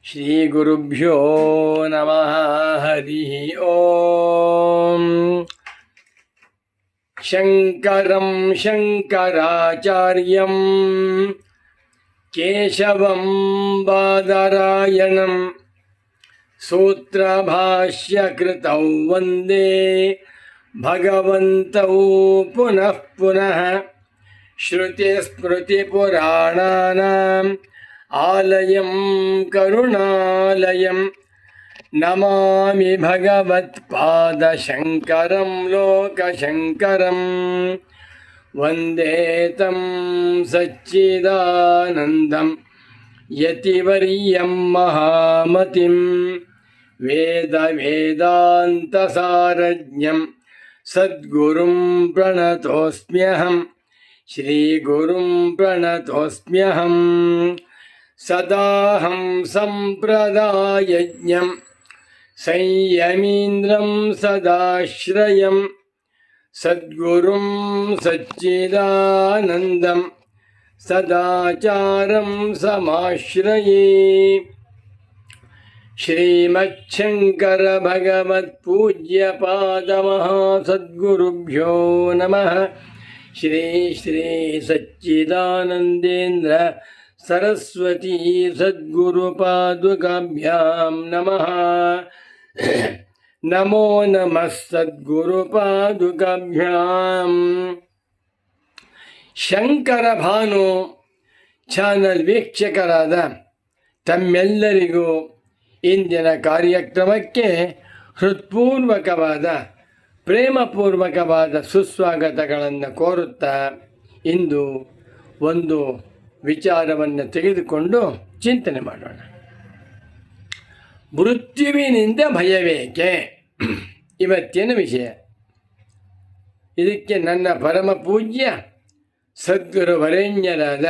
ಶ್ರೀಗುರುಭ್ಯೋ ನಮಃ. ಹರಿ ಓಂ. ಶಂಕರಂ ಶಂಕರಾಚಾರ್ಯಂ ಕೇಶವಂ ಬಾದರಾಯಣಂ ಸೂತ್ರಭಾಷ್ಯಕೃತೌ ವಂದೇ ಭಗವಂತೌ ಪುನಃ ಪುನಃ. ಶ್ರುತಿಸ್ಮೃತಿಪುರಾಣಾನಾಂ ಆಲಯಂ ಕರುಣಾಲಯಂ ನಮಾಮಿ ಭಗವತ್ಪಾದಶಂಕರಂ ಲೋಕಶಂಕರಂ. ವಂದೇ ತಂ ಸಚ್ಚಿದಾನಂದಂ ಯತಿವರ್ಯಂ ಮಹಾಮತಿಂ ವೇದಾಂತಸಾರಜ್ಞಂ ಸದ್ಗುರುಂ ಪ್ರಣತೋಸ್ಮ್ಯಹಂ. ಶ್ರೀಗುರುಂ ಪ್ರಣತೋಸ್ಮ್ಯಹಂ. ಸದಾಹಂ ಸಂಪ್ರದಾಯಜ್ಞಂ ಸಂಯಮೀಂದ್ರಂ ಸದಾಶ್ರಯಂ ಸದ್ಗುರುಂ ಸಚ್ಚಿದಾನಂದಂ ಸದಾಚಾರಂ ಸಮಾಶ್ರಯೇ. ಶ್ರೀಮಚ್ಛಂಕರ ಭಗವತ್ಪೂಜ್ಯಪಾದಮಹಾಸದ್ಗುರುಭ್ಯೋ ನಮಃ. ಶ್ರೀ ಶ್ರೀ ಸಚ್ಚಿದಾನಂದೇಂದ್ರ ಸರಸ್ವತೀ ಸದ್ಗುರುಪಾದುಕಾಭ್ಯಾಂ ನಮಃ. ನಮೋ ನಮಃ ಸದ್ಗುರುಪಾದುಕಾಭ್ಯಾಂ. ಶಂಕರ ಭಾನು ಚಾನಲ್ ವೀಕ್ಷಕರಾದ ತಮ್ಮೆಲ್ಲರಿಗೂ ಇಂದಿನ ಕಾರ್ಯಕ್ರಮಕ್ಕೆ ಹೃತ್ಪೂರ್ವಕವಾದ ಪ್ರೇಮಪೂರ್ವಕವಾದ ಸುಸ್ವಾಗತಗಳನ್ನು ಕೋರುತ್ತಾ ಇಂದು ಒಂದು ವಿಚಾರವನ್ನು ತೆಗೆದುಕೊಂಡು ಚಿಂತನೆ ಮಾಡೋಣ. ಮೃತ್ಯುವಿನಿಂದ ಭಯವೇಕೆ ಇವತ್ತಿನ ವಿಷಯ. ಇದಕ್ಕೆ ನನ್ನ ಪರಮ ಪೂಜ್ಯ ಸದ್ಗುರು ವರೇಣ್ಯರಾದ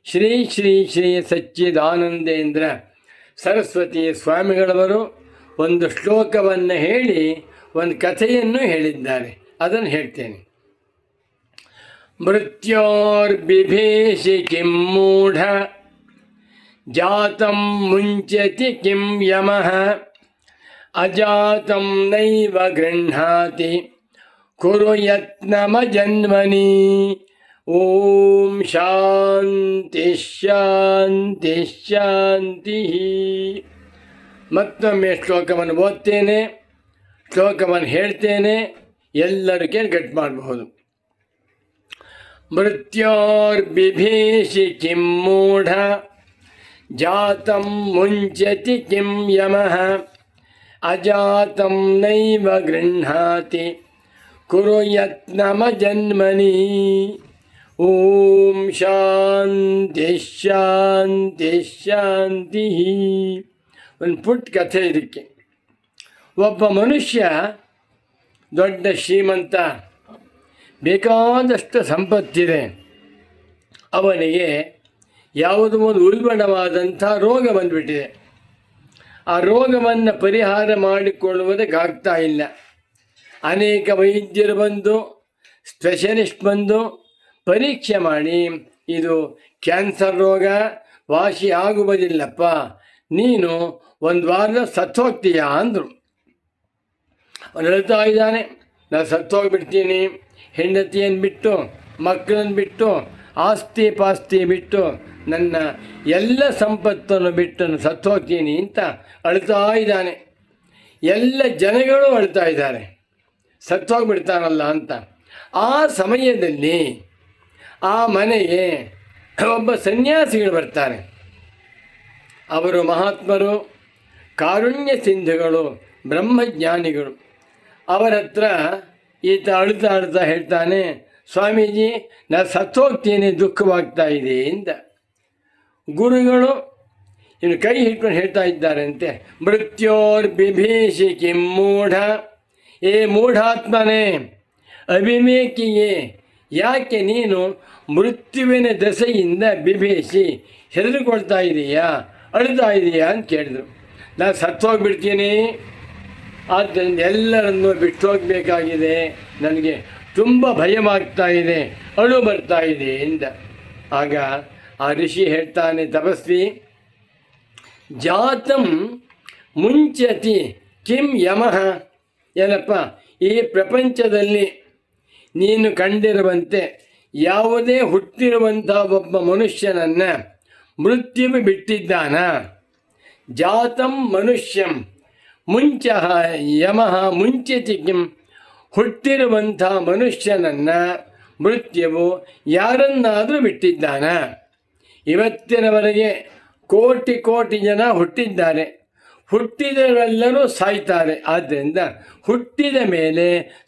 ಶ್ರೀ ಶ್ರೀ ಶ್ರೀ ಸಚ್ಚಿದಾನಂದೇಂದ್ರ ಸರಸ್ವತಿ ಸ್ವಾಮಿಗಳವರು ಒಂದು ಶ್ಲೋಕವನ್ನು ಹೇಳಿ ಒಂದು ಕಥೆಯನ್ನು ಹೇಳಿದ್ದಾರೆ. ಅದನ್ನು ಹೇಳ್ತೇನೆ. ಮೃತ್ಯೋರ್ಬಿಭೇಷಿ ಕಿಂ ಮೂಢ ಜಾತಂ ಮುಂಚತಿ ಕಿಂ ಯಮಃ ಅಜಾತಂ ನೈವ ಗೃಹ್ಣಾತಿ ಕುರು ಯತ್ನಮಜನ್ಮನಿ. ಓಂ ಶಾಂತಿ ಶಾಂತಿ ಶಾಂತಿ. ಮತ್ತೊಮ್ಮೆ ಶ್ಲೋಕವನ್ನು ಓದ್ತೇನೆ, ಶ್ಲೋಕವನ್ನು ಹೇಳ್ತೇನೆ, ಎಲ್ಲರೂ ಕೇಳಿ ಗಟ್ ಮಾಡಬಹುದು. ಮೃತ್ಯೋರ್ಬಿಭೇಷಿ ಕಿಂ ಮೂಢ ಜಾತಂ ಮುಂಚತಿ ಕಿಂ ಯಮಃ ಅಜಾತಂ ನೈವ ಗೃಹ್ಣಾತಿ ಕುರು ಯತ್ನಮಜನ್ಮನಿ. ಓಂ ಶಾಂತಿ ಶಾಂತಿ ಶಾಂತಿ. ಒಂದು ಪುಟ್ಟ ಕಥೆ ಇದಕ್ಕೆ. ಒಬ್ಬ ಮನುಷ್ಯ ದೊಡ್ಡ ಶ್ರೀಮಂತ, ಬೇಕಾದಷ್ಟು ಸಂಪತ್ತಿದೆ. ಅವನಿಗೆ ಯಾವುದೋ ಒಂದು ಉಲ್ಬಣವಾದಂಥ ರೋಗ ಬಂದುಬಿಟ್ಟಿದೆ. ಆ ರೋಗವನ್ನು ಪರಿಹಾರ ಮಾಡಿಕೊಳ್ಳುವುದಕ್ಕಾಗ್ತಾ ಇಲ್ಲ. ಅನೇಕ ವೈದ್ಯರು ಬಂದು, ಸ್ಪೆಷಲಿಸ್ಟ್ ಬಂದು ಪರೀಕ್ಷೆ ಮಾಡಿ, ಇದು ಕ್ಯಾನ್ಸರ್ ರೋಗ, ವಾಸಿ ಆಗುವುದಿಲ್ಲಪ್ಪ, ನೀನು ಒಂದು ವಾರದ ಸತ್ತೋಗ್ತೀಯಾ ಅಂದರು. ಅವನು ಹೇಳ್ತಾ ಇದ್ದಾನೆ, ನಾನು ಸತ್ತೋಗ್ಬಿಡ್ತೀನಿ, ಹೆಂಡತಿಯನ್ನು ಬಿಟ್ಟು, ಮಕ್ಕಳನ್ನು ಬಿಟ್ಟು, ಆಸ್ತಿ ಪಾಸ್ತಿ ಬಿಟ್ಟು, ನನ್ನ ಎಲ್ಲ ಸಂಪತ್ತನ್ನು ಬಿಟ್ಟು ನಾನು ಸತ್ತೋಗ್ತೀನಿ ಅಂತ ಅಳ್ತಾ ಇದ್ದಾನೆ. ಎಲ್ಲ ಜನಗಳು ಅಳ್ತಾ ಇದ್ದಾರೆ, ಸತ್ತೋಗ್ಬಿಡ್ತಾನಲ್ಲ ಅಂತ. ಆ ಸಮಯದಲ್ಲಿ ಆ ಮನೆಗೆ ಒಬ್ಬ ಸನ್ಯಾಸಿಗಳು ಬರ್ತಾರೆ. ಅವರು ಮಹಾತ್ಮರು, ಕಾರುಣ್ಯ ಸಿಂಧುಗಳು, ಬ್ರಹ್ಮಜ್ಞಾನಿಗಳು. ಅವರ ಹತ್ರ ಈತ ಅಳ್ತಾ ಅಳ್ತಾ ಹೇಳ್ತಾನೆ, ಸ್ವಾಮೀಜಿ ನಾನು ಸತ್ತೋಗ್ತೀನಿ, ದುಃಖವಾಗ್ತಾ ಇದೆ ಅಂತ. ಗುರುಗಳು ಇನ್ನು ಕೈ ಹಿಡ್ಕೊಂಡು ಹೇಳ್ತಾ ಇದ್ದಾರಂತೆ, ಮೃತ್ಯೋರ್ಬಿಭೀಷಿ ಕಿಂ ಮೂಢ. ಏ ಮೂಢಾತ್ಮನೇ, ಅವಿವೇಕಿಯೇ, ಯಾಕೆ ನೀನು ಮೃತ್ಯುವಿನ ದೆಸೆಯಿಂದ ಬಿಭೀಷಿ ಹೆದರಿಕೊಳ್ತಾ ಇದೆಯಾ, ಅಳ್ತಾ ಇದೆಯಾ ಅಂತ ಕೇಳಿದ್ರು. ನಾನು ಸತ್ತೋಗ್ಬಿಡ್ತೀನಿ, ಆದ್ದರಿಂದ ಎಲ್ಲರನ್ನು ಬಿಟ್ಟು ಹೋಗಬೇಕಾಗಿದೆ, ನನಗೆ ತುಂಬ ಭಯವಾಗ್ತಾ ಇದೆ, ಅಳು ಬರ್ತಾ ಇದೆ ಎಂದ. ಆಗ ಆ ಋಷಿ ಹೇಳ್ತಾನೆ, ತಪಸ್ವಿ, ಜಾತಂ ಮುಂಚತಿ ಕಿಂ ಯಮಃ. ಏನಪ್ಪ, ಈ ಪ್ರಪಂಚದಲ್ಲಿ ನೀನು ಕಂಡಿರುವಂತೆ ಯಾವುದೇ ಹುಟ್ಟಿರುವಂಥ ಒಬ್ಬ ಮನುಷ್ಯನನ್ನು ಮೃತ್ಯುವು ಬಿಟ್ಟಿದ್ದಾನ. ಜಾತಂ ಮನುಷ್ಯಂ ಮುಂಚಃ ಯಮಃ ಮುಂಚತಿ ಕಿಂ. ಹುಟ್ಟಿರುವಂಥ ಮನುಷ್ಯನನ್ನು ಮೃತ್ಯುವು ಯಾರನ್ನಾದರೂ ಬಿಟ್ಟಿದ್ದಾನ. ಇವತ್ತಿನವರೆಗೆ ಕೋಟಿ ಕೋಟಿ ಜನ ಹುಟ್ಟಿದ್ದಾರೆ, ಹುಟ್ಟಿದವರೆಲ್ಲರೂ ಸಾಯ್ತಾರೆ. ಆದ್ದರಿಂದ ಹುಟ್ಟಿದ ಮೇಲೆ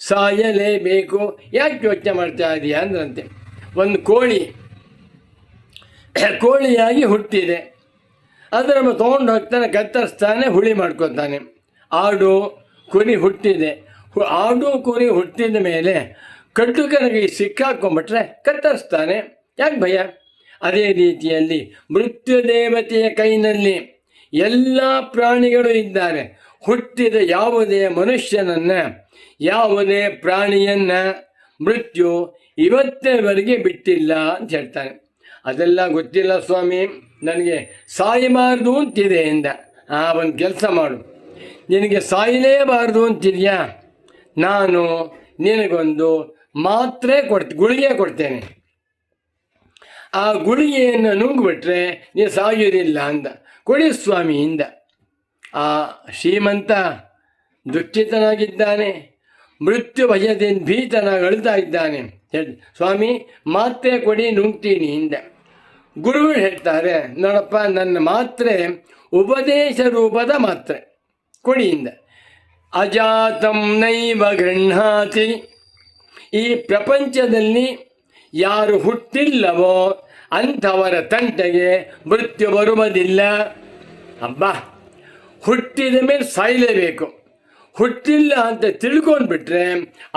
ಸಾಯಲೇಬೇಕು. ಯಾಕೆ ಯೋಚನೆ ಮಾಡ್ತಾ ಇದೆಯಾ ಅಂದ್ರಂತೆ. ಒಂದು ಕೋಳಿಯಾಗಿ ಹುಟ್ಟಿದೆ, ಅದರ ತೊಗೊಂಡು ಹೋಗ್ತಾನೆ, ಕತ್ತರಿಸ್ತಾನೆ, ಹುಳಿ ಮಾಡ್ಕೊತಾನೆ. ಆಡು ಕುರಿ ಹುಟ್ಟಿದೆ, ಆಡು ಕುರಿ ಹುಟ್ಟಿದ ಮೇಲೆ ಕಟ್ಟುಕನಿಗೆ ಸಿಕ್ಕಾಕೊಂಡ್ಬಿಟ್ರೆ ಕತ್ತರಿಸ್ತಾನೆ. ಯಾಕೆ ಭಯ? ಅದೇ ರೀತಿಯಲ್ಲಿ ಮೃತ್ಯುದೇವತೆಯ ಕೈನಲ್ಲಿ ಎಲ್ಲ ಪ್ರಾಣಿಗಳು ಇದ್ದಾರೆ. ಹುಟ್ಟಿದ ಯಾವುದೇ ಮನುಷ್ಯನನ್ನು, ಯಾವುದೇ ಪ್ರಾಣಿಯನ್ನು ಮೃತ್ಯು ಇವತ್ತಿನವರೆಗೆ ಬಿಟ್ಟಿಲ್ಲ ಅಂತ ಹೇಳ್ತಾನೆ. ಅದೆಲ್ಲ ಗೊತ್ತಿಲ್ಲ ಸ್ವಾಮಿ, ನನಗೆ ಸಾಯಬಾರ್ದು ಅಂತಿದೆ ಎಂದ. ಒಂದು ಕೆಲಸ ಮಾಡು, ನಿನಗೆ ಸಾಯಲೇಬಾರ್ದು ಅಂತಿದೆಯಾ, ನಾನು ನಿನಗೊಂದು ಮಾತ್ರೆ ಗುಳಿಗೆ ಕೊಡ್ತೇನೆ. ಆ ಗುಳಿಗೆಯನ್ನು ನುಂಗ್ಬಿಟ್ರೆ ನೀನು ಸಾಯುವುದಿಲ್ಲ ಅಂದ. ಕೊಡಿ ಸ್ವಾಮಿ ಇಂದ. ಆ ಶ್ರೀಮಂತ ದುಃಖಿತನಾಗಿದ್ದಾನೆ, ಮೃತ್ಯು ಭಯದಿಂದ ಭೀತನಾಗಿ ಅಳ್ತಾ ಇದ್ದಾನೆ. ಹೇಳಿ, ಸ್ವಾಮಿ ಮಾತ್ರೆ ಕೊಡಿ, ನುಂಗ್ತೀನಿ ಇಂದ. ಗುರುಗಳು ಹೇಳ್ತಾರೆ, ನೋಡಪ್ಪ, ನನ್ನ ಮಾತ್ರೆ ಉಪದೇಶ ರೂಪದ ಮಾತ್ರೆ ಕೊಡಿಯಿಂದ. ಅಜಾತಂ ನೈವ ಗೃಹಾತಿ. ಈ ಪ್ರಪಂಚದಲ್ಲಿ ಯಾರು ಹುಟ್ಟಿಲ್ಲವೋ ಅಂಥವರ ತಂಟೆಗೆ ಮೃತ್ಯು ಬರುವುದಿಲ್ಲ. ಅಬ್ಬಾ, ಹುಟ್ಟಿದ ಮೇಲೆ ಸಾಯಲೇಬೇಕು. ಹುಟ್ಟಿಲ್ಲ ಅಂತ ತಿಳ್ಕೊಂಡ್ಬಿಟ್ರೆ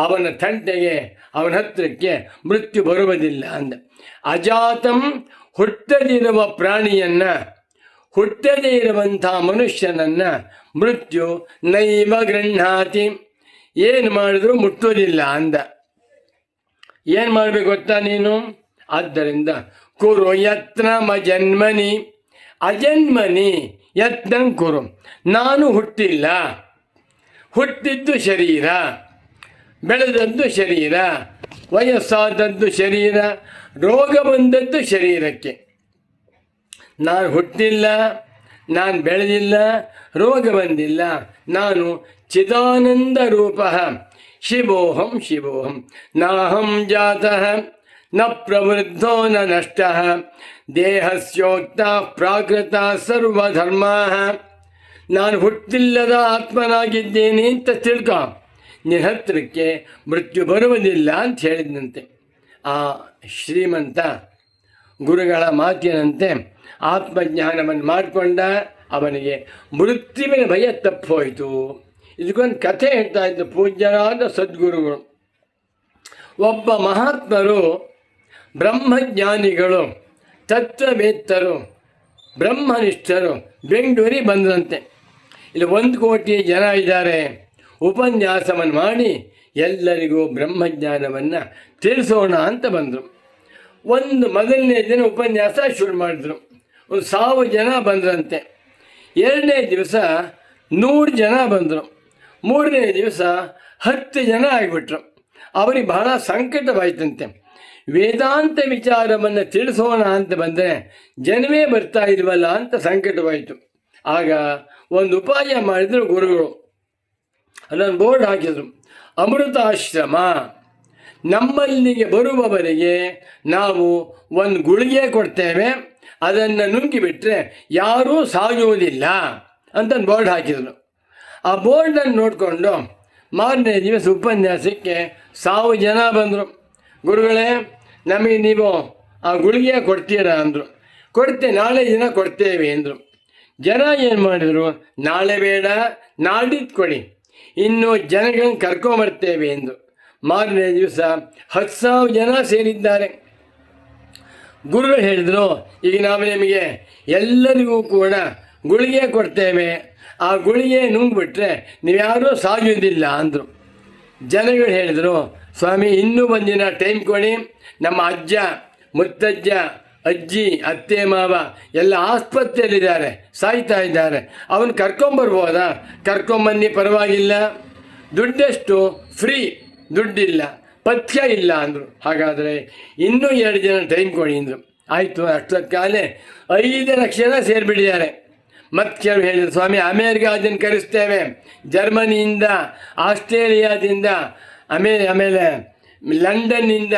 ಅವನ ತಂಟೆಗೆ, ಅವನ ಹತ್ತಿರಕ್ಕೆ ಮೃತ್ಯು ಬರುವುದಿಲ್ಲ ಅಂದ. ಅಜಾತಂ ಹುಟ್ಟದಿರುವ ಪ್ರಾಣಿಯನ್ನು, ಹುಟ್ಟದೇ ಇರುವಂಥ ಮನುಷ್ಯನನ್ನು ಮೃತ್ಯು ನೈವ ಗೃಹಾತಿ. ಏನು ಮಾಡಿದ್ರೂ ಮುಟ್ಟುವುದಿಲ್ಲ ಅಂದ. ಏನು ಮಾಡಬೇಕು ಗೊತ್ತಾ ನೀನು? ಆದ್ದರಿಂದ ಕುರು ಯತ್ನಮ ಜನ್ಮನಿ ಅಜನ್ಮನಿ ಯತ್ನಂ ಕುರು. ನಾನು ಹುಟ್ಟಿಲ್ಲ, ಹುಟ್ಟಿದ್ದು ಶರೀರ, ಬೆಳೆದದ್ದು ಶರೀರ, ವಯಸ್ಸಾದದ್ದು ಶರೀರ, ರೋಗ ಬಂದದ್ದು ಶರೀರಕ್ಕೆ. ನಾನು ಹುಟ್ಟಿಲ್ಲ, ನಾನು ಬೆಳೆದಿಲ್ಲ, ರೋಗ ಬಂದಿಲ್ಲ. ನಾನು ಚಿದಾನಂದ ರೂಪ ಶಿವೋಹಂ ಶಿವೋಹಂ. ನಾಹಂ ಜಾತಃ ನ ಪ್ರವೃದ್ಧೋ ನ ನಷ್ಟಃ ದೇಹಸ್ಯೋಕ್ತ ಪ್ರಾಕೃತ ಸರ್ವಧರ್ಮಾ. ನಾನು ಹುಟ್ಟಿಲ್ಲದ ಆತ್ಮನಾಗಿದ್ದೇನೆ ಅಂತ ತಿಳ್ಕೊ, ನಿನ್ನ ಹತ್ತಿರಕ್ಕೆ ಮೃತ್ಯು ಬರುವುದಿಲ್ಲ ಅಂತ ಹೇಳಿದಂತೆ. ಆ ಶ್ರೀಮಂತ ಗುರುಗಳ ಮಾತಿನಂತೆ ಆತ್ಮಜ್ಞಾನವನ್ನು ಮಾಡಿಕೊಂಡ. ಅವನಿಗೆ ಮೃತ್ಯುವಿನ ಭಯ ತಪ್ಪೋಯಿತು. ಇದಕ್ಕೊಂದು ಕಥೆ ಹೇಳ್ತಾ ಇದ್ದು ಪೂಜ್ಯರಾದ ಸದ್ಗುರುಗಳು. ಒಬ್ಬ ಮಹಾತ್ಮರು, ಬ್ರಹ್ಮಜ್ಞಾನಿಗಳು, ತತ್ವವೇತ್ತರು, ಬ್ರಹ್ಮನಿಷ್ಠರು ಬೆಂಗಳೂರಿಗೆ ಬಂದ್ರಂತೆ. ಇಲ್ಲಿ 1 ಕೋಟಿ ಜನ ಇದ್ದಾರೆ, ಉಪನ್ಯಾಸವನ್ನು ಮಾಡಿ ಎಲ್ಲರಿಗೂ ಬ್ರಹ್ಮಜ್ಞಾನವನ್ನು ತಿಳಿಸೋಣ ಅಂತ ಬಂದರು. ಮೊದಲನೇ ದಿನ ಉಪನ್ಯಾಸ ಶುರು ಮಾಡಿದ್ರು. 1000 ಜನ ಬಂದ್ರಂತೆ. 2ನೇ ದಿವಸ 100 ಜನ ಬಂದರು. 3ನೇ ದಿವಸ 10 ಜನ ಆಗಿಬಿಟ್ರು. ಅವರಿಗೆ ಬಹಳ ಸಂಕಟವಾಯಿತಂತೆ. ವೇದಾಂತ ವಿಚಾರವನ್ನು ತಿಳಿಸೋಣ ಅಂತ ಬಂದರೆ ಜನವೇ ಬರ್ತಾ ಇಲ್ವಲ್ಲ ಅಂತ ಸಂಕಟವಾಯಿತು. ಆಗ ಒಂದು ಉಪಾಯ ಮಾಡಿದರು ಗುರುಗಳು. ಅಲ್ಲೊಂದು ಬೋರ್ಡ್ ಹಾಕಿದರು, ಅಮೃತಾಶ್ರಮ. ನಮ್ಮಲ್ಲಿಗೆ ಬರುವವರಿಗೆ ನಾವು ಒಂದು ಗುಳಿಗೆ ಕೊಡ್ತೇವೆ, ಅದನ್ನು ನುಂಗಿಬಿಟ್ರೆ ಯಾರೂ ಸಾಯುವುದಿಲ್ಲ ಅಂತ ಬೋರ್ಡ್ ಹಾಕಿದರು. ಆ ಬೋರ್ಡನ್ನು ನೋಡಿಕೊಂಡು ಮಾರನೇ ದಿವಸ ಉಪನ್ಯಾಸಕ್ಕೆ 1000 ಜನ ಬಂದರು. ಗುರುಗಳೇ, ನಮಗೆ ನೀವು ಆ ಗುಳಿಗೆ ಕೊಡ್ತೀರಾ ಅಂದರು. ನಾಳೆ ದಿನ ಕೊಡ್ತೇವೆ ಅಂದರು. ಜನ ಏನು ಮಾಡಿದರು, ನಾಳೆ ಬೇಡ, ನಾಡಿದ್ದು ಕೊಡಿ, ಇನ್ನು ಜನಗಳನ್ನು ಕರ್ಕೊಂಬರ್ತೇವೆ ಎಂದು. ಮಾರನೇ ದಿವಸ 10,000 ಜನ ಸೇರಿದ್ದಾರೆ. ಗುರುಗಳು ಹೇಳಿದರು, ಈಗ ನಾವು ನಿಮಗೆ ಎಲ್ಲರಿಗೂ ಕೂಡ ಗುಳಿಗೆ ಕೊಡ್ತೇವೆ, ಆ ಗುಳಿಗೆ ನುಂಗ್ಬಿಟ್ರೆ ನೀವ್ಯಾರೂ ಸಾಯುವುದಿಲ್ಲ ಅಂದರು. ಜನಗಳು ಹೇಳಿದರು, ಸ್ವಾಮಿ ಇನ್ನೂ 1 ದಿನ ಟೈಮ್ ಕೊಡಿ, ನಮ್ಮ ಅಜ್ಜ ಮುತ್ತಜ್ಜ ಅಜ್ಜಿ ಅತ್ತೆ ಮಾವ ಎಲ್ಲ ಆಸ್ಪತ್ರೆಯಲ್ಲಿದ್ದಾರೆ, ಸಾಯ್ತಾ ಇದ್ದಾರೆ. ಅವನು ಕರ್ಕೊಂಬರ್ಬೋದಾ? ಕರ್ಕೊಂಬನ್ನಿ, ಪರವಾಗಿಲ್ಲ. ದುಡ್ಡೆಷ್ಟು? ಫ್ರೀ, ದುಡ್ಡಿಲ್ಲ, ಪಥ್ಯ ಇಲ್ಲ ಅಂದರು. ಹಾಗಾದರೆ ಇನ್ನೂ 2 ದಿನ ಟೈಮ್ ಕೊಡಿ ಅಂದರು. ಆಯಿತು. ಅಷ್ಟೊತ್ತಾಗಲೇ 5 ಲಕ್ಷ ಜನ ಸೇರಿಬಿಟ್ಟಿದ್ದಾರೆ. ಮತ್ತೆ ಕೆಲವು ಹೇಳಿದರು, ಸ್ವಾಮಿ ಅಮೇರಿಕಾದಿಂದ ಕರೆಸ್ತೇವೆ, ಜರ್ಮನಿಯಿಂದ, ಆಸ್ಟ್ರೇಲಿಯಾದಿಂದ, ಆಮೇಲೆ ಲಂಡನ್ನಿಂದ,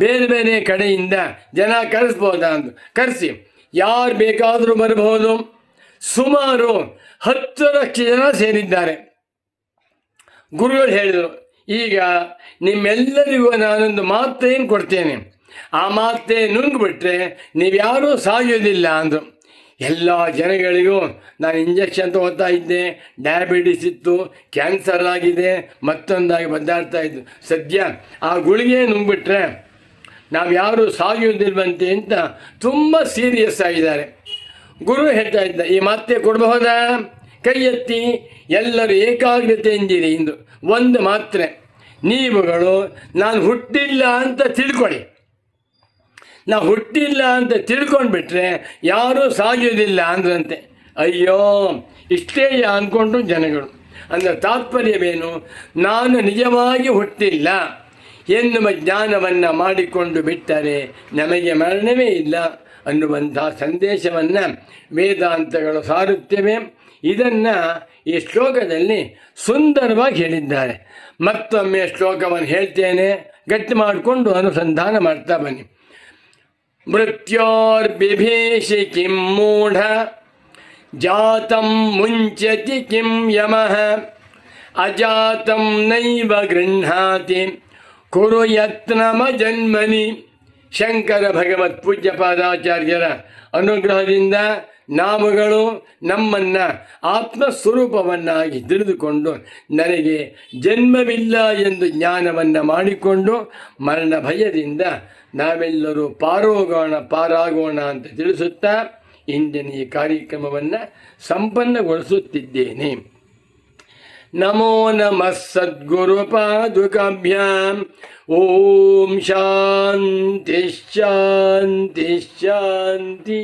ಬೇರೆ ಬೇರೆ ಕಡೆಯಿಂದ ಜನ ಕರೆಸ್ಬೋದಾ ಅಂತ. ಕರೆಸಿ, ಯಾರು ಬೇಕಾದರೂ ಬರಬಹುದು. ಸುಮಾರು 10 ಲಕ್ಷ ಜನ ಸೇರಿದ್ದಾರೆ. ಗುರುಗಳು ಹೇಳಿದರು, ಈಗ ನಿಮ್ಮೆಲ್ಲರಿಗೂ ನಾನೊಂದು ಮಾತ್ರೆಯನ್ನು ಕೊಡ್ತೇನೆ, ಆ ಮಾತ್ರೆ ನುಂಗ್ಬಿಟ್ರೆ ನೀವ್ಯಾರೂ ಸಾಯೋದಿಲ್ಲ ಅಂದರು. ಎಲ್ಲ ಜನಗಳಿಗೂ ನಾನು ಇಂಜೆಕ್ಷನ್ ತಗೋತಾ ಇದ್ದೆ, ಡಯಾಬಿಟಿಸ್ ಇತ್ತು, ಕ್ಯಾನ್ಸರ್ ಆಗಿದೆ, ಮತ್ತೊಂದಾಗಿ ಬದ್ದಾಡ್ತಾ ಇದ್ದು. ಸದ್ಯ ಆ ಗುಳಿಗೆ ನುಂಗ್ಬಿಟ್ರೆ ನಾವು ಯಾರೂ ಸಾಯುವುದಿಲ್ವಂತೆ ಅಂತ ತುಂಬ ಸೀರಿಯಸ್ ಆಗಿದ್ದಾರೆ. ಗುರು ಹೇಳ್ತಾ ಇದ್ದ, ಈ ಮಾತ್ರೆ ಕೊಡಬಹುದಾ? ಕೈ ಎತ್ತಿ, ಎಲ್ಲರೂ ಏಕಾಗ್ರತೆಯಿಂದಿರಿ ಎಂದು. ಒಂದು ಮಾತ್ರೆ, ನೀವುಗಳು ನಾನು ಹುಟ್ಟಿಲ್ಲ ಅಂತ ತಿಳ್ಕೊಳ್ಳಿ. ನಾವು ಹುಟ್ಟಿಲ್ಲ ಅಂತ ತಿಳ್ಕೊಂಡ್ಬಿಟ್ರೆ ಯಾರೂ ಸಾಯೋದಿಲ್ಲ ಅಂದ್ರಂತೆ. ಅಯ್ಯೋ, ಇಷ್ಟೇ ಅಂದ್ಕೊಂಡ್ರು ಜನಗಳು. ಅಂದರೆ ತಾತ್ಪರ್ಯವೇನು? ನಾನು ನಿಜವಾಗಿ ಹುಟ್ಟಿಲ್ಲ ಎನ್ನುವ ಜ್ಞಾನವನ್ನು ಮಾಡಿಕೊಂಡು ಬಿಟ್ಟರೆ ನಮಗೆ ಮರಣವೇ ಇಲ್ಲ ಅನ್ನುವಂಥ ಸಂದೇಶವನ್ನು ವೇದಾಂತಗಳು ಸಾರುತ್ತವೆ. ಇದನ್ನು ಈ ಶ್ಲೋಕದಲ್ಲಿ ಸುಂದರವಾಗಿ ಹೇಳಿದ್ದಾರೆ. ಮತ್ತೊಮ್ಮೆ ಶ್ಲೋಕವನ್ನು ಹೇಳ್ತೇನೆ, ಗಟ್ಟಿ ಮಾಡಿಕೊಂಡು ಅನುಸಂಧಾನ ಮಾಡ್ತಾ ಬನ್ನಿ. ಮೃತ್ಯೋರ್ಬಿಭೀಷಿ ಕಿಂ ಮೂಢ ಜಾತಂ ಮುಂಚತಿ ಕಿಂ ಯಮಃ ಅಜಾತಂ ನೈವ ಗೃಹ್ಣಾತಿ ಕುರು ಯತ್ನಮ ಜನ್ಮನಿ. ಶಂಕರ ಭಗವತ್ ಪೂಜ್ಯ ಪಾದಾಚಾರ್ಯರ ಅನುಗ್ರಹದಿಂದ ನಾವುಗಳು ನಮ್ಮನ್ನು ಆತ್ಮಸ್ವರೂಪವನ್ನಾಗಿ ತಿಳಿದುಕೊಂಡು ನನಗೆ ಜನ್ಮವಿಲ್ಲ ಎಂದು ಜ್ಞಾನವನ್ನು ಮಾಡಿಕೊಂಡು ಮರಣ ಭಯದಿಂದ ನಾವೆಲ್ಲರೂ ಪಾರಾಗೋಣ ಅಂತ ತಿಳಿಸುತ್ತಾ ಇಂದಿನ ಈ ಕಾರ್ಯಕ್ರಮವನ್ನು ಸಂಪನ್ನಗೊಳಿಸುತ್ತಿದ್ದೇನೆ. ನಮೋ ನಮಃ ಸದ್ಗುರು ಪಾದುಕಾಭ್ಯಾಂ. ಓಂ ಶಾಂತಿ ಶಾಂತಿ ಶಾಂತಿ.